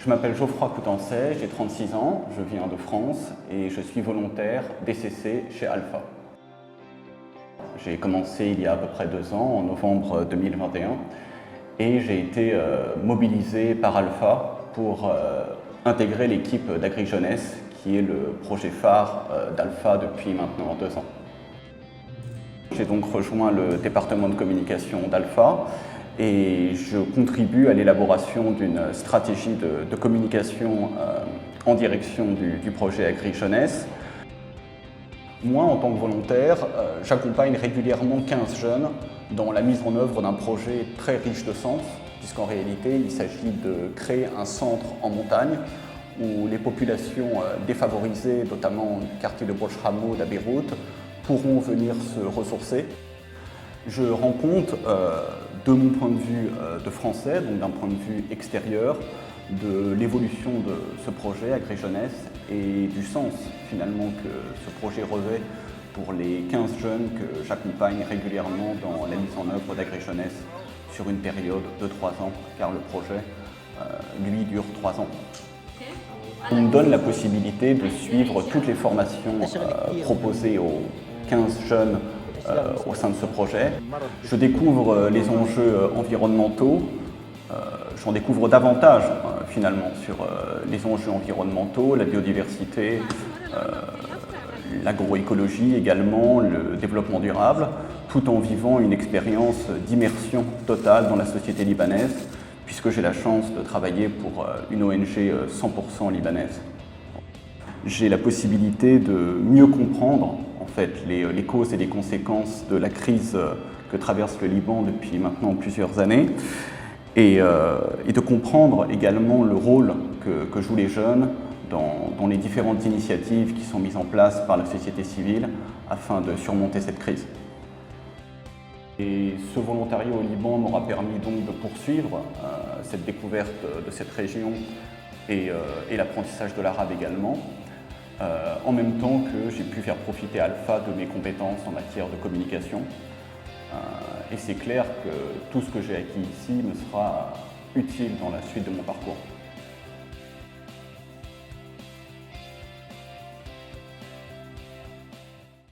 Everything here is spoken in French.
Je m'appelle Geoffroy Coutancet, j'ai 36 ans, je viens de France et je suis volontaire DCC chez Alpha. J'ai commencé il y a à peu près 2 ans, en novembre 2021, et j'ai été mobilisé par Alpha pour intégrer l'équipe d'AgriJeunesse, qui est le projet phare d'Alpha depuis maintenant 2 ans. J'ai donc rejoint le département de communication d'Alpha et je contribue à l'élaboration d'une stratégie de communication en direction du projet AgriJeunesse. Moi, en tant que volontaire, j'accompagne régulièrement 15 jeunes dans la mise en œuvre d'un projet très riche de sens, puisqu'en réalité, il s'agit de créer un centre en montagne où les populations défavorisées, notamment du quartier de Bouch-Hamoud à Beyrouth, pourront venir se ressourcer. Je rends compte, de mon point de vue de Français, donc d'un point de vue extérieur, de l'évolution de ce projet AgriJeunesse et du sens finalement que ce projet revêt pour les 15 jeunes que j'accompagne régulièrement dans la mise en œuvre d'AgriJeunesse sur une période de 3 ans, car le projet, lui, dure 3 ans. On me donne la possibilité de suivre toutes les formations proposées aux 15 jeunes au sein de ce projet. Je découvre les enjeux environnementaux, j'en découvre davantage finalement sur les enjeux environnementaux, la biodiversité, l'agroécologie également, le développement durable, tout en vivant une expérience d'immersion totale dans la société libanaise, puisque j'ai la chance de travailler pour une ONG 100% libanaise. J'ai la possibilité de mieux comprendre en fait, les causes et les conséquences de la crise que traverse le Liban depuis maintenant plusieurs années et de comprendre également le rôle que jouent les jeunes dans les différentes initiatives qui sont mises en place par la société civile afin de surmonter cette crise. Et ce volontariat au Liban m'aura permis donc de poursuivre cette découverte de cette région et l'apprentissage de l'arabe également, en même temps que j'ai pu faire profiter Alpha de mes compétences en matière de communication. Et c'est clair que tout ce que j'ai acquis ici me sera utile dans la suite de mon parcours.